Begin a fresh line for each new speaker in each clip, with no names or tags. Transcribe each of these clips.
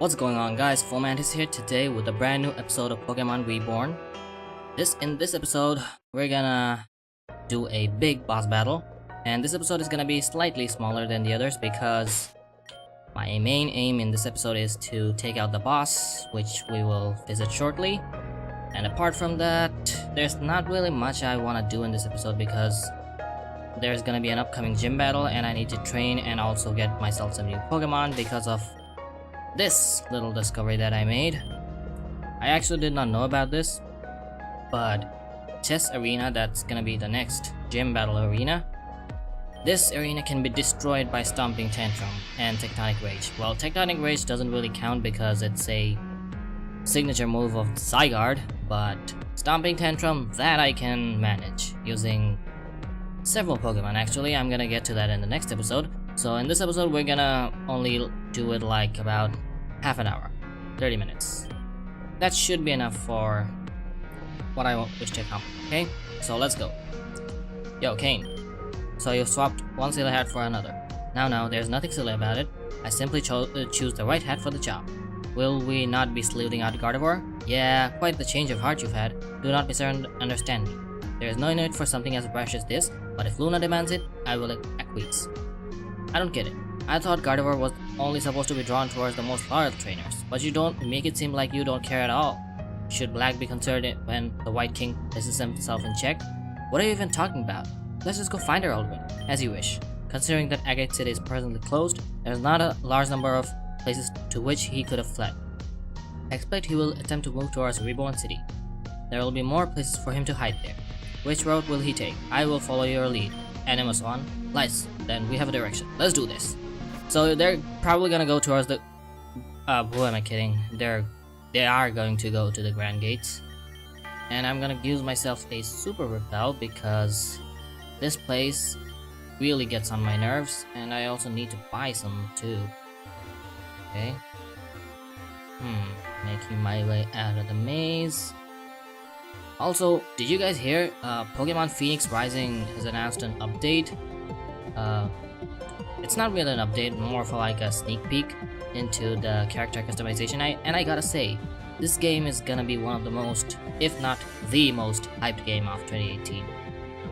What's going on, guys? Amethyst here today with a brand new episode of Pokemon Reborn. In this episode, we're gonna do a big boss battle, and this episode is gonna be slightly smaller than the others because my main aim in this episode is to take out the boss, which we will visit shortly. And apart from that, there's not really much I want to do in this episode because there's gonna be an upcoming gym battle and I need to train and also get myself some new Pokemon because of this little discovery that I made. I actually did not know about this, but chess arena, that's gonna be the next gym battle arena. This arena can be destroyed by Stomping Tantrum and Tectonic Rage. Well, Tectonic Rage doesn't really count because it's a signature move of Zygarde, but Stomping Tantrum, that I can manage using several Pokemon. Actually, I'm gonna get to that in the next episode. So in this episode, we're gonna only do it like about half an hour, 30 minutes. That should be enough for what I wish to accomplish, okay? So let's go. Yo, Kane. So you swapped one silly hat for another. Now, there's nothing silly about it. I simply choose the right hat for the job. Will we not be sleuthing out Gardevoir? Yeah, quite the change of heart you've had. Do not misunderstand me. There is no need for something as brash as this, but if Luna demands it, I will acquiesce. I don't get it. I thought Gardevoir was only supposed to be drawn towards the most loyal trainers, but you don't make it seem like you don't care at all. Should Black be concerned when the White King places himself in check? What are you even talking about? Let's just go find her, Aldrin. As you wish. Considering that Agate City is presently closed, there is not a large number of places to which he could have fled. I expect he will attempt to move towards Reborn City. There will be more places for him to hide there. Which route will he take? I will follow your lead. Animus on. Lights. Then we have a direction. Let's do this. So they're probably gonna go towards the... who am I kidding? They are going to go to the Grand Gates. And I'm gonna use myself a Super Repel because this place really gets on my nerves. And I also need to buy some too. Okay. Making my way out of the maze. Also, did you guys hear? Pokemon Phoenix Rising has announced an update. It's not really an update, more for like a sneak peek into the character customization. And I gotta say, this game is gonna be one of the most, if not the most, hyped game of 2018.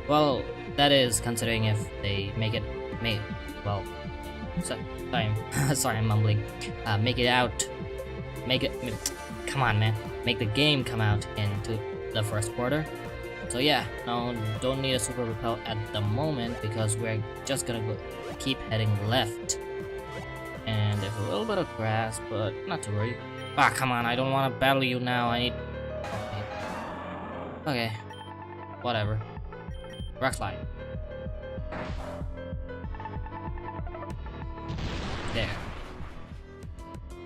Well, that is considering if they make it, sorry, I'm mumbling. Come on, man, make the game come out into the first quarter. So yeah, no, don't need a Super Repel at the moment because we're just gonna keep heading left. And there's a little bit of grass, but not to worry. Ah, come on, I don't want to battle you now. I need... Okay, whatever. Rock slide. There.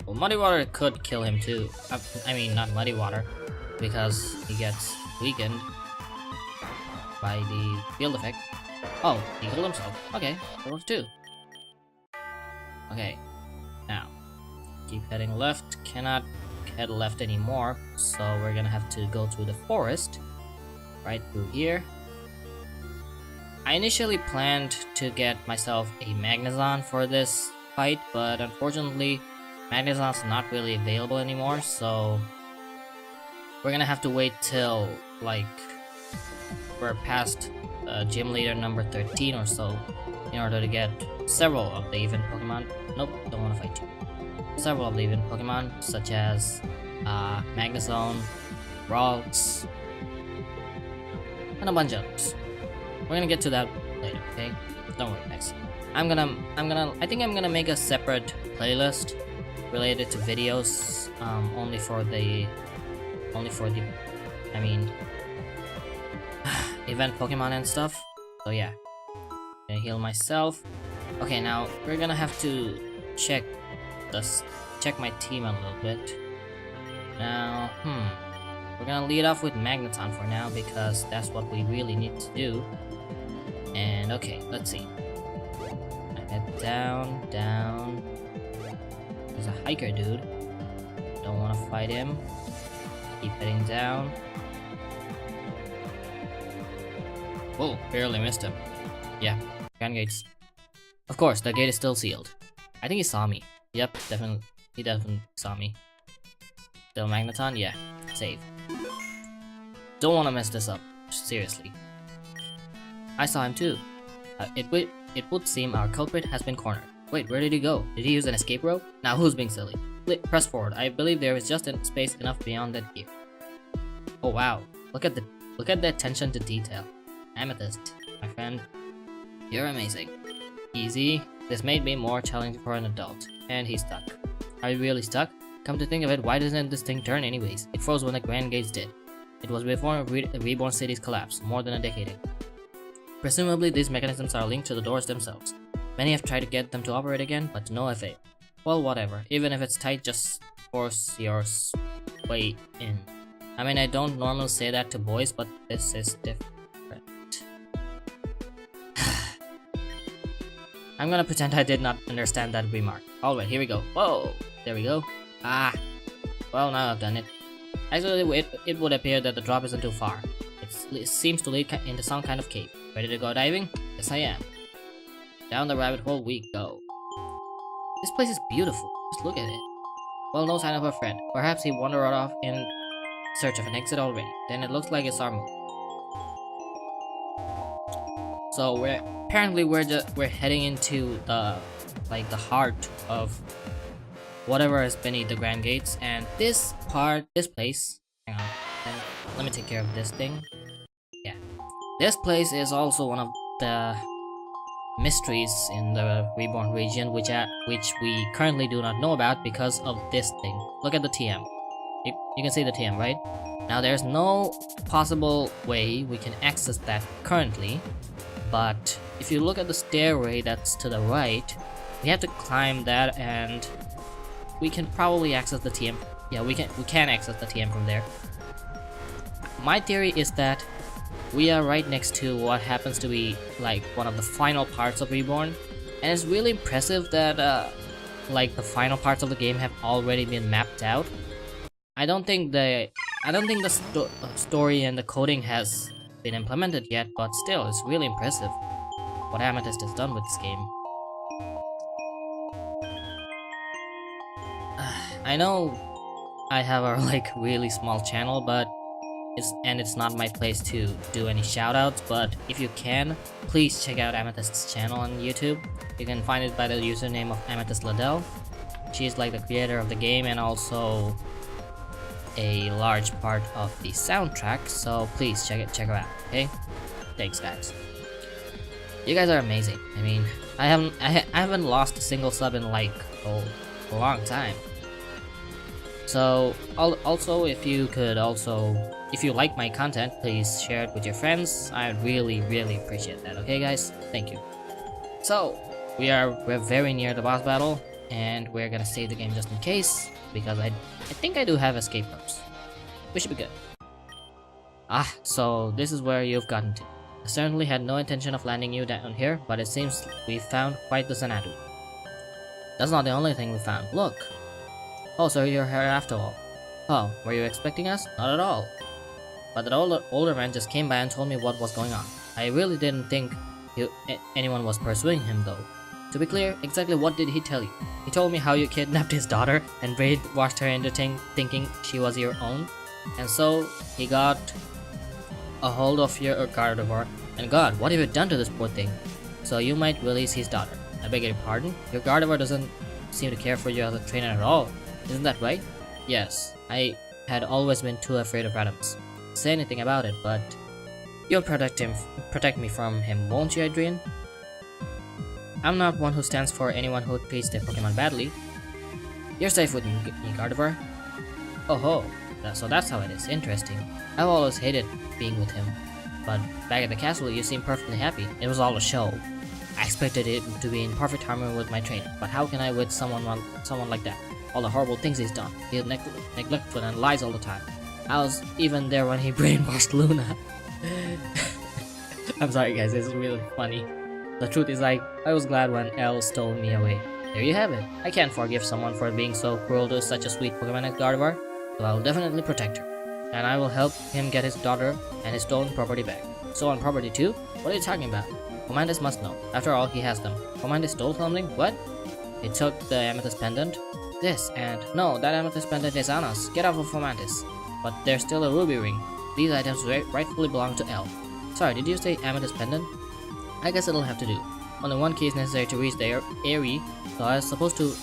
Well, Muddy Water could kill him too. I mean, not Muddy Water, because he gets weakened by the field effect. Oh, he killed himself. Okay, those two. Okay, now keep heading left. Cannot head left anymore, so we're gonna have to go through the forest, right through here. I initially planned to get myself a Magnezone for this fight, but unfortunately, Magnezone's not really available anymore, so we're gonna have to wait till like we're past gym leader number 13 or so in order to get several of the event Pokemon. Nope, don't want to fight you. Several of the event Pokemon, such as Magnezone, Ralts, and a bunch of others. We're gonna get to that later, okay? Don't worry, guys. I think I'm gonna make a separate playlist related to videos, only for the, I mean, event Pokemon and stuff. So yeah, gonna heal myself. Okay, now we're gonna have to check my team a little bit. Now, we're gonna lead off with Magneton for now because that's what we really need to do. And okay, let's see. I head down. There's a hiker dude. Don't want to fight him. Keep heading down. Whoa, barely missed him. Yeah, Grand Gates. Of course, the gate is still sealed. I think he saw me. Yep, definitely. He definitely saw me. Still Magneton? Yeah. Save. Don't want to mess this up. Seriously. I saw him too. It would seem our culprit has been cornered. Wait, where did he go? Did he use an escape rope? Now who's being silly? Press forward. I believe there is just space enough beyond that gate. Oh wow. Look at the attention to detail. Amethyst, my friend. You're amazing. Easy. This made me more challenging for an adult. And he's stuck. Are you really stuck? Come to think of it, why doesn't this thing turn anyways? It froze when the Grand Gates did. It was before Reborn City's collapse, more than a decade ago. Presumably, these mechanisms are linked to the doors themselves. Many have tried to get them to operate again, but to no avail. Well, whatever. Even if it's tight, just force your way in. I mean, I don't normally say that to boys, but this is different. I'm gonna pretend I did not understand that remark. Alright, here we go. Whoa! There we go. Ah! Well, now I've done it. Actually, it would appear that the drop isn't too far. It seems to lead into some kind of cave. Ready to go diving? Yes, I am. Down the rabbit hole we go. This place is beautiful. Just look at it. Well, no sign of a friend. Perhaps he wandered off in search of an exit already. Then it looks like it's our move. So we're heading into the heart of whatever is beneath the Grand Gates, and this place. Hang on. Let me take care of this thing. Yeah. This place is also one of the mysteries in the Reborn region, which we currently do not know about because of this thing. Look at the TM. You can see the TM, right? Now there's no possible way we can access that currently, but if you look at the stairway that's to the right, we have to climb that, and we can probably access the TM. Yeah, we can access the TM from there. My theory is that we are right next to what happens to be like one of the final parts of Reborn, and it's really impressive that like the final parts of the game have already been mapped out. I don't think the story and the coding has been implemented yet, but still, it's really impressive what Amethyst has done with this game. I know I have a really small channel, but it's not my place to do any shoutouts, but if you can, please check out Amethyst's channel on YouTube. You can find it by the username of Amethyst Liddel. She's like the creator of the game and also a large part of the soundtrack, so please check her out, okay? Thanks, guys. You guys are amazing. I mean, I haven't lost a single sub in like a long time. So also, if you like my content, please share it with your friends. I'd really appreciate that. Okay, guys, thank you. So we're very near the boss battle, and we're gonna save the game just in case, because I think I do have escape ropes. We should be good. So this is where you've gotten to. I certainly had no intention of landing you down here, but it seems we found quite the Xanadu. That's not the only thing we found. Look. Oh, so you're here after all. Oh, were you expecting us? Not at all. But that older man just came by and told me what was going on. I really didn't think anyone was pursuing him though. To be clear, exactly what did he tell you? He told me how you kidnapped his daughter and brainwashed her into thinking she was your own. And so, he got a hold of your Gardevoir. And God, what have you done to this poor thing? So you might release his daughter. I beg your pardon? Your Gardevoir doesn't seem to care for you as a trainer at all. Isn't that right? Yes, I had always been too afraid of Radimus to say anything about it, but you'll protect me from him, won't you, Adrian? I'm not one who stands for anyone who treats their Pokemon badly. You're safe with me, Gardevoir. Oh ho, so that's how it is. Interesting. I've always hated being with him, but back at the castle you seemed perfectly happy. It was all a show. I expected it to be in perfect harmony with my training, but how can I with someone like that? All the horrible things he's done. He's neglectful and lies all the time. I was even there when he brainwashed Luna. I'm sorry guys, it's really funny. The truth is I was glad when Elle stole me away. There you have it. I can't forgive someone for being so cruel to such a sweet Pokemon as Gardevoir, so I will definitely protect her. And I will help him get his daughter and his stolen property back. Stolen property too? What are you talking about? Commandos must know. After all, he has them. Commandos stole something? What? He took the Amethyst pendant? this, and no, that amethyst pendant is on us. Get off of Amethyst. But there's still a ruby ring. These items rightfully belong to Elle. Sorry, did you say amethyst pendant? I guess it'll have to do. Only one key is necessary to reach the Airy, so I was supposed to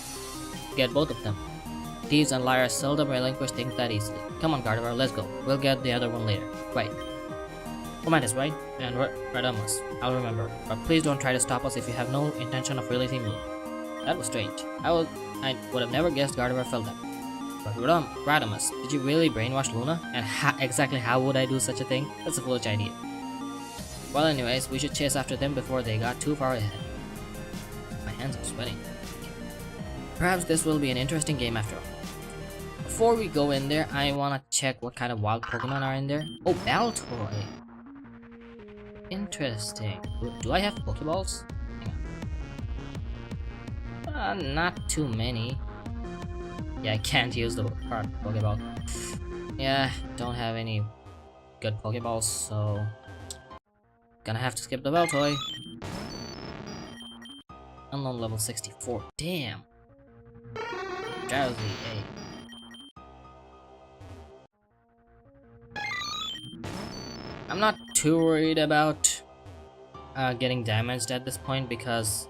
get both of them. Thieves and liars seldom relinquish things that easily. Come on, Gardevoir, let's go. We'll get the other one later. Right. Amethyst, right? And Radamus. I'll remember. But please don't try to stop us if you have no intention of releasing Luna. That was strange. I would have never guessed Gardevoir felt that. But Radamus, did you really brainwash Luna? And exactly how would I do such a thing? That's a foolish idea. Well, anyways, we should chase after them before they got too far ahead. My hands are sweating. Perhaps this will be an interesting game after all. Before we go in there, I wanna check what kind of wild Pokemon are in there. Oh, Baltoy! Interesting. Do I have Pokeballs? Hang on. Not too many. Yeah, I can't use the Pokeball. Yeah, don't have any good Pokeballs, so gonna have to skip the Baltoy. Unknown level 64. Damn. Drowsy, eh? I'm not too worried about getting damaged at this point because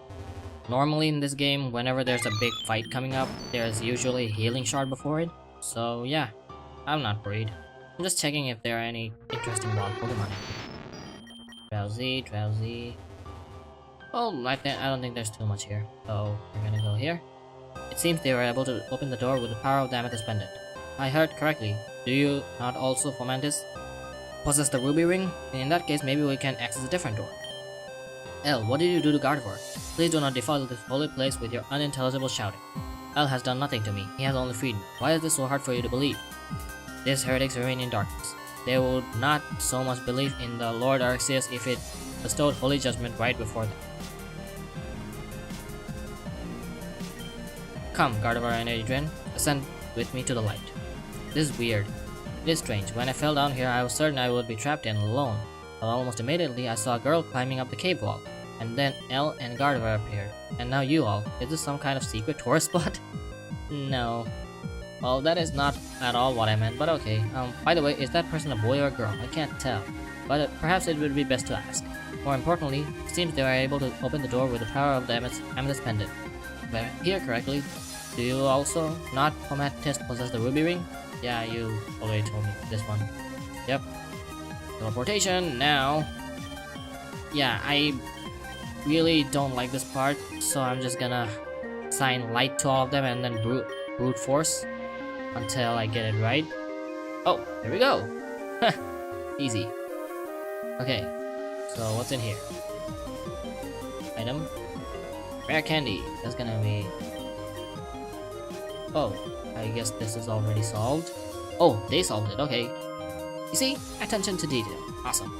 normally in this game, whenever there's a big fight coming up, there's usually a healing shard before it. So yeah, I'm not worried. I'm just checking if there are any interesting wild Pokemon in here. Drowsy. Oh, I don't think there's too much here. So we're gonna go here. It seems they were able to open the door with the power of the Amethyst Pendant. I heard correctly. Do you not also, Fomantis, possess the ruby ring? In that case, maybe we can access a different door. Elle, what did you do to Gardevoir? Please do not defile this holy place with your unintelligible shouting. Elle has done nothing to me. He has only freed me. Why is this so hard for you to believe? These heretics remain in darkness. They would not so much believe in the Lord Arceus if it bestowed holy judgment right before them. Come, Gardevoir and Adrian, ascend with me to the light. This is weird. It is strange. When I fell down here, I was certain I would be trapped and alone. But almost immediately, I saw a girl climbing up the cave wall. And then Elle and Gardevoir appeared. And now you all. Is this some kind of secret tourist spot? No. Well, that is not at all what I meant, but okay. By the way, is that person a boy or a girl? I can't tell. But perhaps it would be best to ask. More importantly, it seems they were able to open the door with the power of the Amethyst Pendant. If I hear correctly, do you also not, Amethyst, possess the ruby ring? Yeah, you already told me this one. Yep. Teleportation now. Yeah, I really don't like this part, so I'm just gonna assign light to all of them and then brute force until I get it right. Oh, there we go. Easy. Okay, so what's in here? Item. Rare candy. That's gonna be... Oh, I guess this is already solved. Oh, they solved it, okay. You see? Attention to detail. Awesome.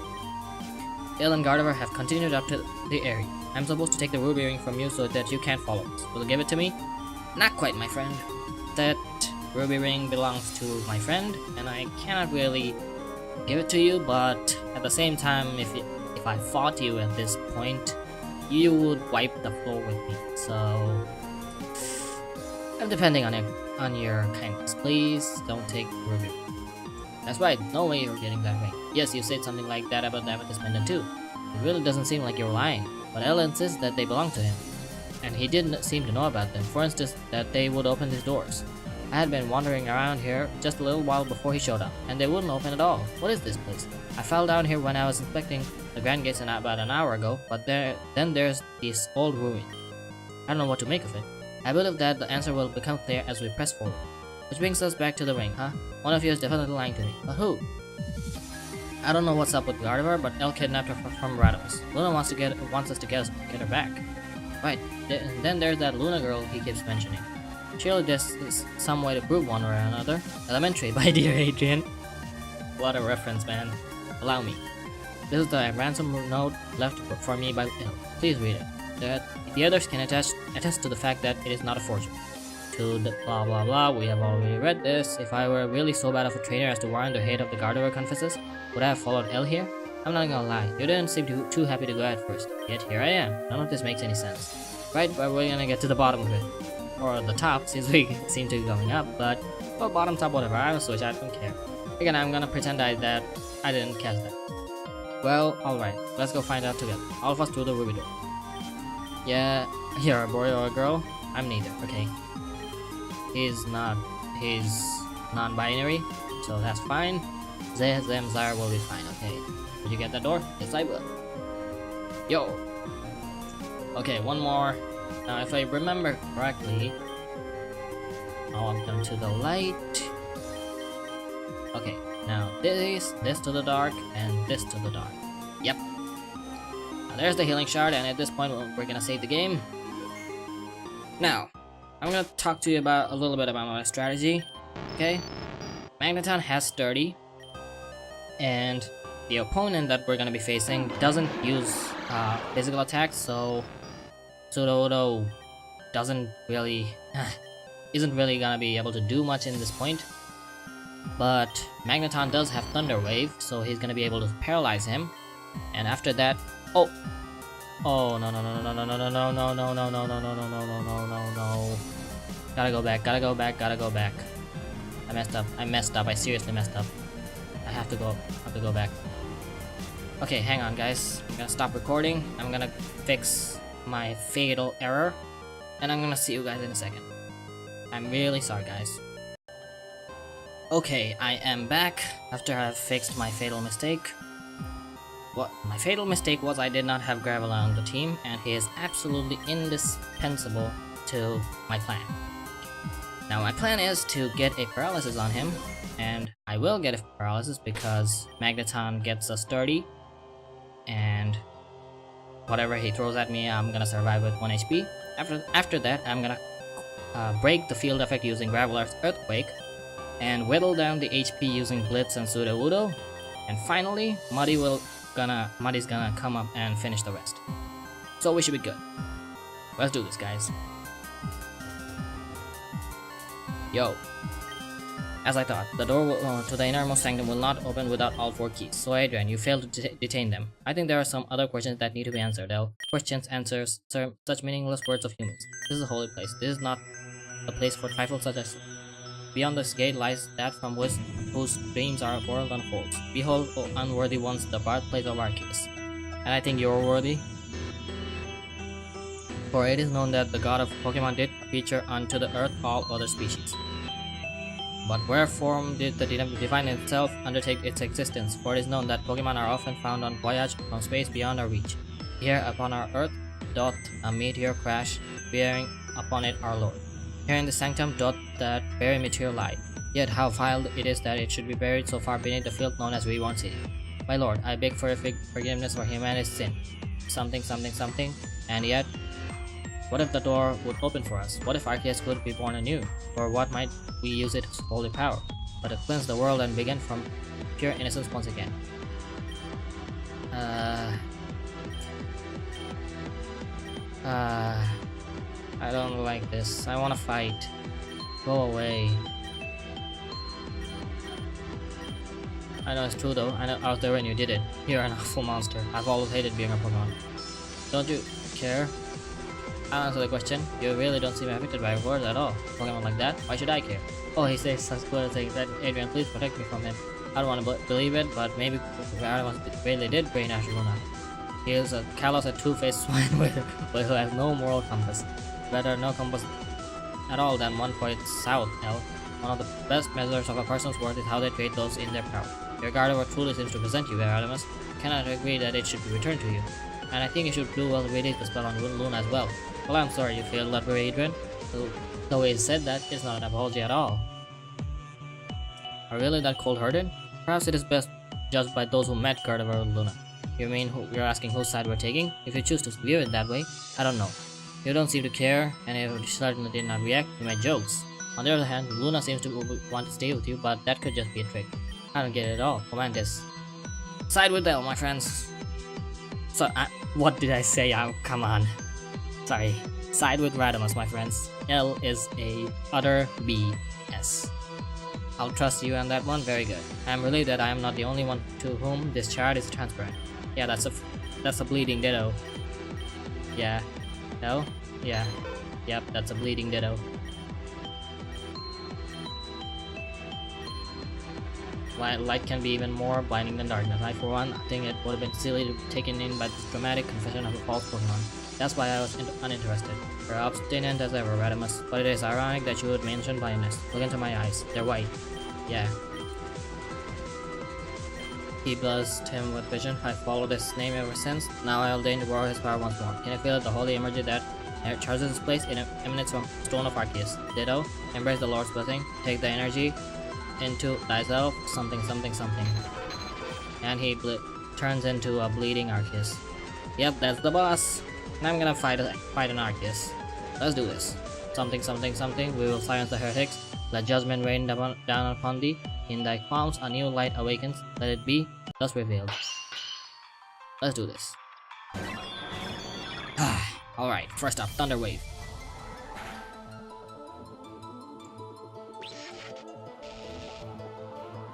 Elle and Gardevoir have continued up to the area. I'm supposed to take the ruby ring from you so that you can't follow us. Will you give it to me? Not quite, my friend. That ruby ring belongs to my friend, and I cannot really give it to you, but at the same time, if I fought you at this point, you would wipe the floor with me, so... I'm depending on your kindness. Please don't take ruby. That's right, no way you're getting that ring. Yes, you said something like that about the Amethyst Pendant too. It really doesn't seem like you're lying, but Elle insists that they belong to him. And he didn't seem to know about them, for instance, that they would open these doors. I had been wandering around here just a little while before he showed up, and they wouldn't open at all. What is this place? I fell down here when I was inspecting the Grand Gates about an hour ago, but then there's this old ruin. I don't know what to make of it. I believe that the answer will become clear as we press forward. Which brings us back to the ring, huh? One of you is definitely lying to me, but who? I don't know what's up with Gardevoir, but Elle kidnapped her from Radamus. Luna wants us to get her back. Right, then there's that Luna girl he keeps mentioning. Surely there's some way to prove one or another. Elementary, by dear Adrian. What a reference, man. Allow me. This is the ransom note left for me by Elle. Please read it. The others can attest to the fact that it is not a forgery. To the blah blah blah, we have already read this. If I were really so bad of a trainer as to warrant the hate of the Gardevoir confesses, would I have followed Elle here? I'm not gonna lie, you didn't seem too happy to go at first. Yet here I am. None of this makes any sense. Right, but we're gonna get to the bottom of it. or the top since we seem to be going up, but well, bottom, top, whatever. I will switch. I don't care. Again, I'm gonna pretend that I didn't catch that. Well, alright. Let's go find out together. All of us through the ruby door. Yeah, you're a boy or a girl? I'm neither. Okay. He's non-binary, so that's fine. Zay, Zem, Zara will be fine. Okay. Did you get that door? Yes, I will. Yo. Okay, one more. Now, if I remember correctly, I'll walk them to the light. Okay, now this to the dark, and this to the dark. Yep. Now there's the healing shard, and at this point we're gonna save the game. Now, I'm gonna talk to you about a little bit about my strategy. Okay? Magneton has sturdy, and the opponent that we're gonna be facing doesn't use physical attacks, so Sudowoodo doesn't really isn't really gonna be able to do much in this point. But Magneton does have Thunder Wave, so he's gonna be able to paralyze him. And after that, oh no no no no no no no no no no no no no no no no no no no. Gotta go back. I messed up. I seriously messed up. I have to go back. Okay, hang on, guys. I'm gonna stop recording. I'm gonna fix my fatal error, and I'm gonna see you guys in a second. I'm really sorry, guys. Okay, I am back after I've fixed my fatal mistake. What my fatal mistake was, I did not have Graveler on the team, and he is absolutely indispensable to my plan. Now my plan is to get a paralysis on him, and I will get a paralysis because Magneton gets a sturdy, and whatever he throws at me, I'm gonna survive with 1 HP. After that, I'm gonna break the field effect using Graveler's Earthquake, and whittle down the HP using Blitz and Sudowoodo, and finally, Muddy's gonna come up and finish the rest. So we should be good. Let's do this, guys. Yo. As I thought, the door to the innermost sanctum will not open without all 4 keys. So Adrian, you failed to detain them. I think there are some other questions that need to be answered. Questions, answers, such meaningless words of humans. This is a holy place. This is not a place for trifles such as. Beyond this gate lies that from whose dreams our world unfolds. Behold, O unworthy ones, the birthplace of Arceus. And I think you're worthy. For it is known that the god of Pokémon did feature unto the earth all other species. But wherefore did the divine itself undertake its existence? For it is known that Pokémon are often found on voyage from space beyond our reach. Here upon our earth doth a meteor crash, bearing upon it our Lord. Here in the sanctum doth that very meteor lie. Yet how vile it is that it should be buried so far beneath the field known as Reborn City. My Lord, I beg for your forgiveness for humanity's sin. Something, and yet, what if the door would open for us? What if Arceus could be born anew? For what might we use its holy power? But to cleanse the world and begin from pure innocence once again. I don't like this. I wanna fight. Go away. I know it's true though. I know I was there when you did it. You're an awful monster. I've always hated being a Pokemon. Don't you care? I'll answer the question. You really don't seem affected by words at all. Pokemon like that? Why should I care? Oh, he says such good things that Adrian, please protect me from him. I don't want to believe it, but maybe Aramas really did brainwash Luna. He is a callous and two-faced swine who has no moral compass. Better no compass at all than 1 point south, hell. One of the best measures of a person's worth is how they treat those in their power. Your guard over truly seems to present you, Aramas. Cannot agree that it should be returned to you. And I think you should do well to release the spell on Luna as well. Well, I'm sorry you failed that way, Adrian. The way he said that is not an apology at all. Are you really that cold-hearted? Perhaps it is best judged by those who met Gardevoir and Luna. You mean you're asking whose side we're taking? If you choose to view it that way, I don't know. You don't seem to care, and you certainly did not react to my jokes. On the other hand, Luna seems to want to stay with you, but that could just be a trick. I don't get it at all. Command this. Side with Dell, my friends. So, what did I say? Oh, come on. Sorry. Side with Radamus, my friends. L is a utter BS. I'll trust you on that one. Very good. I'm relieved that I am not the only one to whom this chart is transparent. Yeah, that's a bleeding ditto. Yeah. No? Yeah. Yep, that's a bleeding ditto. light can be even more blinding than darkness. I, for one, think it would have been silly to be taken in by this dramatic confession of a false Pokemon. That's why I was uninterested. You're obstinate as ever, Radimus, but it is ironic that you would mention blindness. Look into my eyes. They're white. Yeah. He blessed him with vision. I followed his name ever since. Now I'll deign to borrow his power once more. Can I feel it? The holy energy that charges his place? It emanates from Stone of Arceus. Ditto. Embrace the Lord's blessing. Take the energy into thyself. Something, something, something. And he turns into a bleeding Arceus. Yep, that's the boss. And I'm gonna fight an Arceus. Let's do this. Something, something, something. We will silence the heretics. Let judgment rain down upon thee. In thy palms a new light awakens. Let it be thus revealed. Let's do this. Alright, first up, Thunder Wave.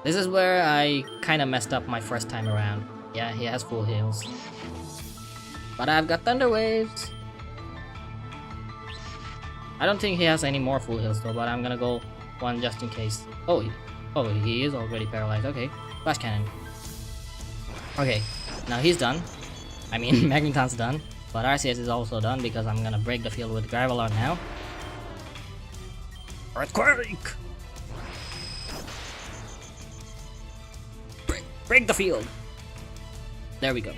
This is where I kinda messed up my first time around. Yeah, he has full heals. But I've got Thunder Waves. I don't think he has any more full heals though, but I'm gonna go one just in case. Oh, he is already paralyzed. Okay, Flash Cannon. Okay, now he's done. I mean, Magneton's done. But Arceus is also done because I'm gonna break the field with Graveler now. Earthquake! Break the field! There we go.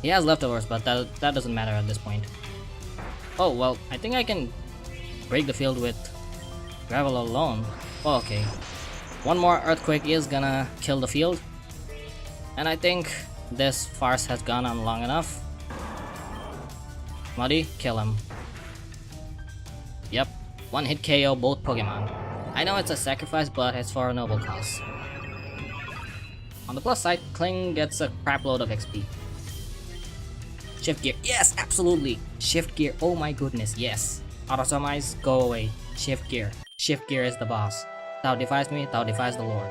He has leftovers, but that doesn't matter at this point. Oh, well, I think I can break the field with Graveler alone. Oh, okay. One more Earthquake is gonna kill the field. And I think this farce has gone on long enough. Muddy, kill him. Yep, one hit KO both Pokemon. I know it's a sacrifice, but it's for a noble cause. On the plus side, Kling gets a crap load of XP. Shift Gear, yes, absolutely! Shift Gear, oh my goodness, yes. Auto Summons, go away. Shift Gear. Shift Gear is the boss. Thou defies me, thou defies the Lord.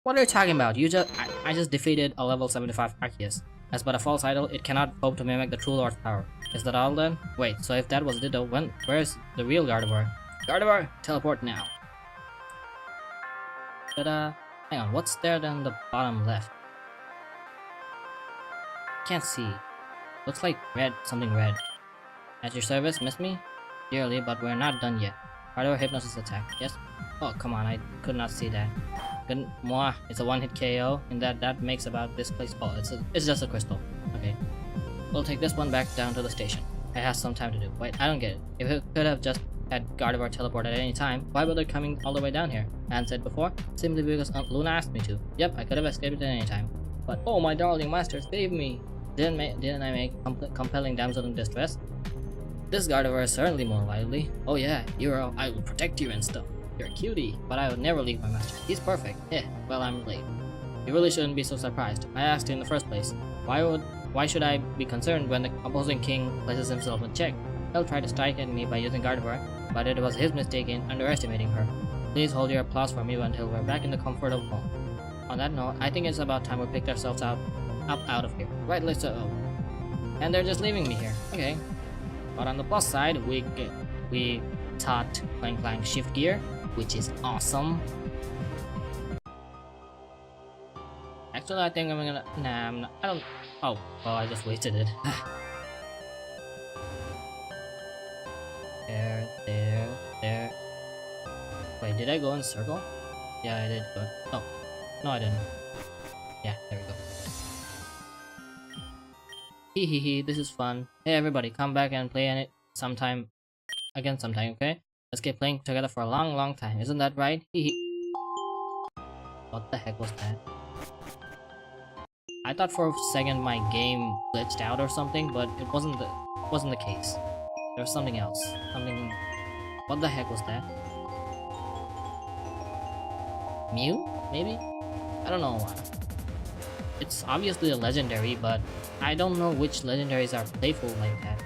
What are you talking about? I just defeated a level 75 Arceus. As but a false idol, it cannot hope to mimic the true Lord's power. Is that all then? Wait, so if that was Ditto, where's the real Gardevoir? Gardevoir, teleport now. Ta-da! Hang on, what's there on the bottom left? Can't see. Looks like red, something red. At your service, miss me? Dearly, but we're not done yet. Gardevoir Hypnosis attack, yes? Oh, come on, I could not see that. Good, mwah, it's a one-hit KO, and that makes about this place. Oh, it's just a crystal. Okay. We'll take this one back down to the station. It has some time to do. Wait, I don't get it. If it could have just had Gardevoir teleport at any time, why bother coming all the way down here? Anne said before, simply because Aunt Luna asked me to. Yep, I could have escaped at any time. But oh my darling master, save me! Didn't I make compelling damsel in distress? This Gardevoir is certainly more lively. Oh yeah, I will protect you and stuff. You're a cutie, but I would never leave my master. He's perfect. Eh, well, I'm late. You really shouldn't be so surprised. I asked you in the first place. Why should I be concerned when the opposing king places himself in check? He'll try to strike at me by using Gardevoir, but it was his mistake in underestimating her. Please hold your applause for me until we're back in the comfort of home. On that note, I think it's about time we picked ourselves up out of here. Right, let's go. And they're just leaving me here. Okay. But on the plus side, we taught Clang Shift Gear, which is awesome. Actually, I think I'm gonna. Nah, I'm not. I don't. Oh, I just wasted it. There. Wait, did I go in circle? Yeah, I did. But oh, no, I didn't. Yeah, there we go. Hehehe, this is fun. Hey, everybody, come back and play it sometime. Again, sometime, okay? Let's keep playing together for a long time. Isn't that right? Hehe. What the heck was that? I thought for a second my game glitched out or something, but it wasn't the case. There was something else. What the heck was that? Mew? Maybe? I don't know. It's obviously a legendary, but I don't know which legendaries are playful like that.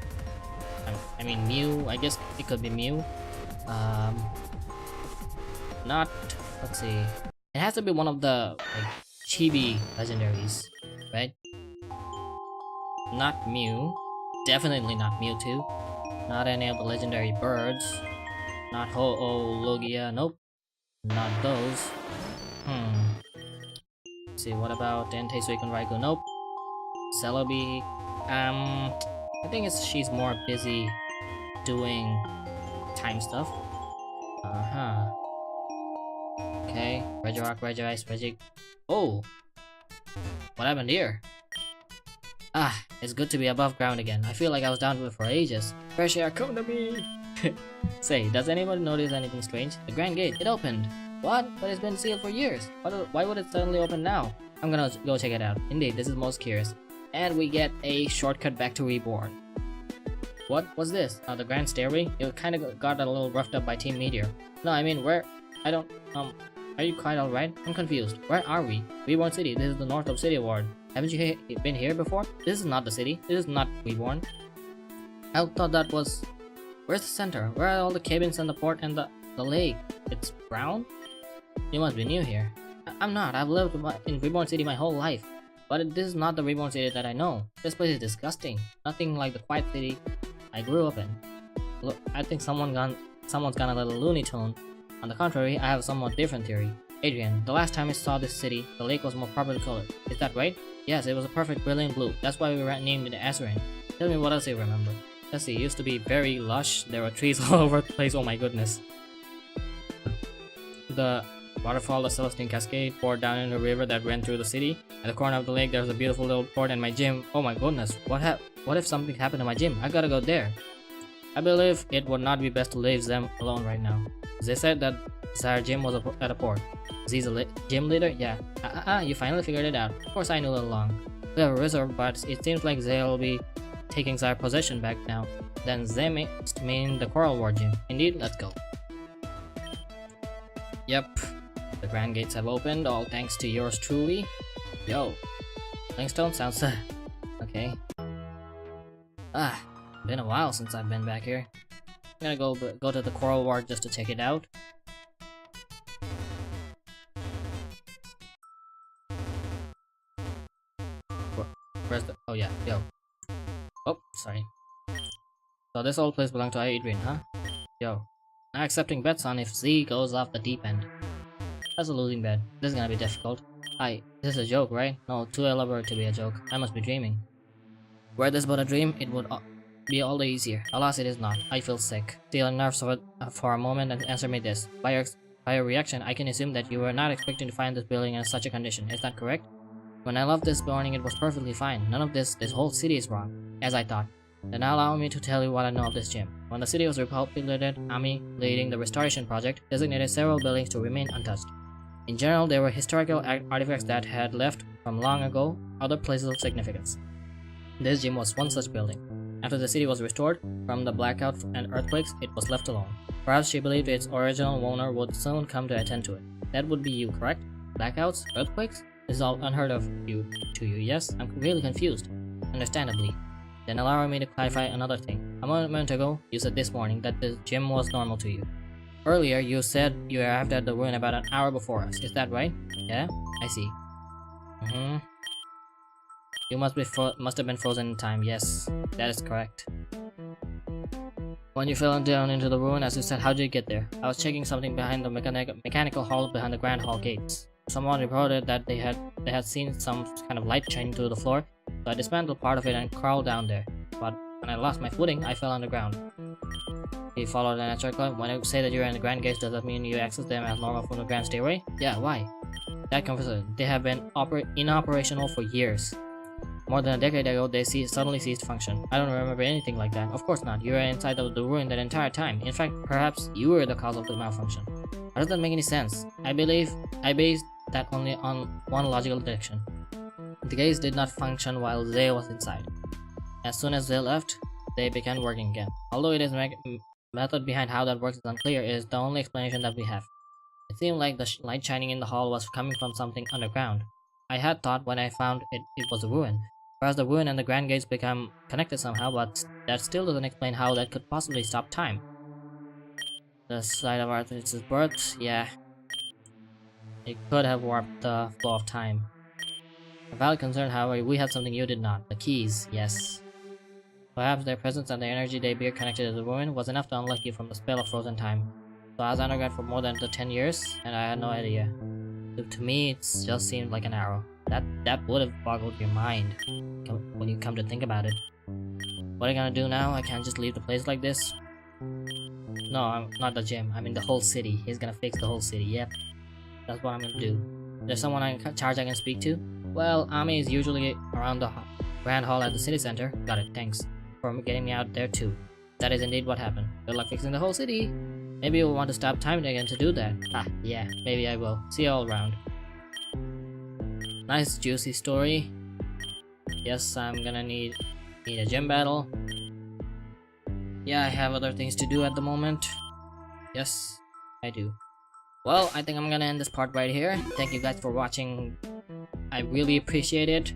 I mean, Mew, I guess it could be Mew. Let's see. It has to be one of the, like, chibi legendaries, right? Not Mew. Definitely not Mewtwo. Not any of the legendary birds. Not Ho-Oh, Logia, nope. Not those. see, what about Dente Suicune Raikou? Nope. Celebi, I think she's more busy doing time stuff. Okay, Regirock, Regice, Regi... Oh! What happened here? Ah, it's good to be above ground again. I feel like I was down for ages. Fresh air, come to me! Say, does anybody notice anything strange? The Grand Gate, it opened! What? But it's been sealed for years. Why would it suddenly open now? I'm gonna go check it out. Indeed, this is most curious. And we get a shortcut back to Reborn. What was this? The Grand Stairway? It kinda got a little roughed up by Team Meteor. No, I mean, where? I don't, are you quite alright? I'm confused. Where are we? Reborn City. This is the north of City Ward. Haven't you been here before? This is not the city. This is not Reborn. I thought that was... Where's the center? Where are all the cabins and the port and the lake? It's brown? You must be new here. I'm not. I've lived in Reborn City my whole life. But this is not the Reborn City that I know. This place is disgusting. Nothing like the quiet city I grew up in. Look, I think someone's gone a little Looney Tune. On the contrary, I have a somewhat different theory. Adrian, the last time I saw this city, the lake was more properly colored. Is that right? Yes, it was a perfect brilliant blue. That's why we named it Azurin. Tell me what else you remember. Let's see, it used to be very lush. There were trees all over the place. Oh my goodness. The waterfall, the Celestine Cascade, poured down in the river that ran through the city. At the corner of the lake, there was a beautiful little port and my gym. Oh my goodness, what if something happened to my gym? I gotta go there. I believe it would not be best to leave them alone right now. They said that Zara Gym was at a port. Z's a gym leader? Yeah. You finally figured it out. Of course I knew all along. We have a reserve, but it seems like they'll be taking Zara possession back now. Then they must mean the Coral War Gym. Indeed, let's go. Yep. The Grand Gates have opened, all thanks to yours truly. Yo. Linkstone sounds okay. Been a while since I've been back here. I'm gonna go to the Coral Ward just to check it out. Where's the... Oh yeah, yo. Oh, sorry. So this old place belonged to Adrian, huh? Yo. Not accepting bets on if Z goes off the deep end. That's a losing bet. This is gonna be difficult. Hi, this is a joke, right? No, too elaborate to be a joke. I must be dreaming. Were this but a dream, it would be all the easier. Alas, it is not. I feel sick. Steal a nerve for a moment and answer me this. By your reaction, I can assume that you were not expecting to find this building in such a condition. Is that correct? When I left this morning, it was perfectly fine. None of this whole city is wrong, as I thought. Then allow me to tell you what I know of this gym. When the city was repopulated, Ami, leading the restoration project, designated several buildings to remain untouched. In general, there were historical artifacts that had left from long ago other places of significance. This gym was one such building. After the city was restored from the blackout and earthquakes, it was left alone. Perhaps she believed its original owner would soon come to attend to it. That would be you, correct? Blackouts? Earthquakes? This is all unheard of to you, yes? I'm really confused. Understandably. Then allow me to clarify another thing. A moment ago, you said this morning that the gym was normal to you. Earlier, you said you arrived at the ruin about an hour before us. Is that right? Yeah? I see. You must have been frozen in time. Yes, that is correct. When you fell down into the ruin, as you said, how did you get there? I was checking something behind the mechanical hall behind the Grand Hall gates. Someone reported that they had seen some kind of light shining through the floor, so I dismantled part of it and crawled down there. But when I lost my footing, I fell on the ground. You followed the natural club. When I say that you're in the Grand Gates, does that mean you access them as normal from the Grand Stairway? Yeah, why? That confesses they have been inoperational for years. More than a decade ago, they suddenly ceased function. I don't remember anything like that. Of course not. You were inside of the ruin that entire time. In fact, perhaps you were the cause of the malfunction. How does that make any sense? I based that only on one logical deduction. The gates did not function while Zay was inside. As soon as they left, they began working again. Although it is method behind how that works is unclear, it is the only explanation that we have. It seemed like the light shining in the hall was coming from something underground. I had thought when I found it was a ruin. Perhaps the ruin and the Grand Gates become connected somehow, but that still doesn't explain how that could possibly stop time. The site of Arceus' birth, yeah. It could have warped the flow of time. A valid concern, however, we had something you did not. The keys, yes. Perhaps their presence and the energy they bear connected to the ruin was enough to unlock you from the spell of frozen time. So I was underground for more than 10 years, and I had no idea. To me, it just seemed like an arrow. that would have boggled your mind when you come to think about it. What are you gonna do now? I can't just leave the place like this. No, I'm not the gym. I'm in the whole city. He's gonna fix the whole city. Yep, that's what I'm gonna do. There's someone in charge I can speak to? Well, Ami is usually around the Grand Hall at the city center. Got it, thanks for getting me out there too. That is indeed what happened. Good luck fixing the whole city. Maybe you'll want to stop timing again to do that. Ah, yeah, maybe I will. See you all around. Nice juicy story. Yes, I'm gonna need a gym battle. Yeah, I have other things to do at the moment. Yes, I do. Well, I think I'm gonna end this part right here. Thank you guys for watching. I really appreciate it.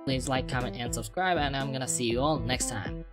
Please like, comment, and subscribe, and I'm gonna see you all next time.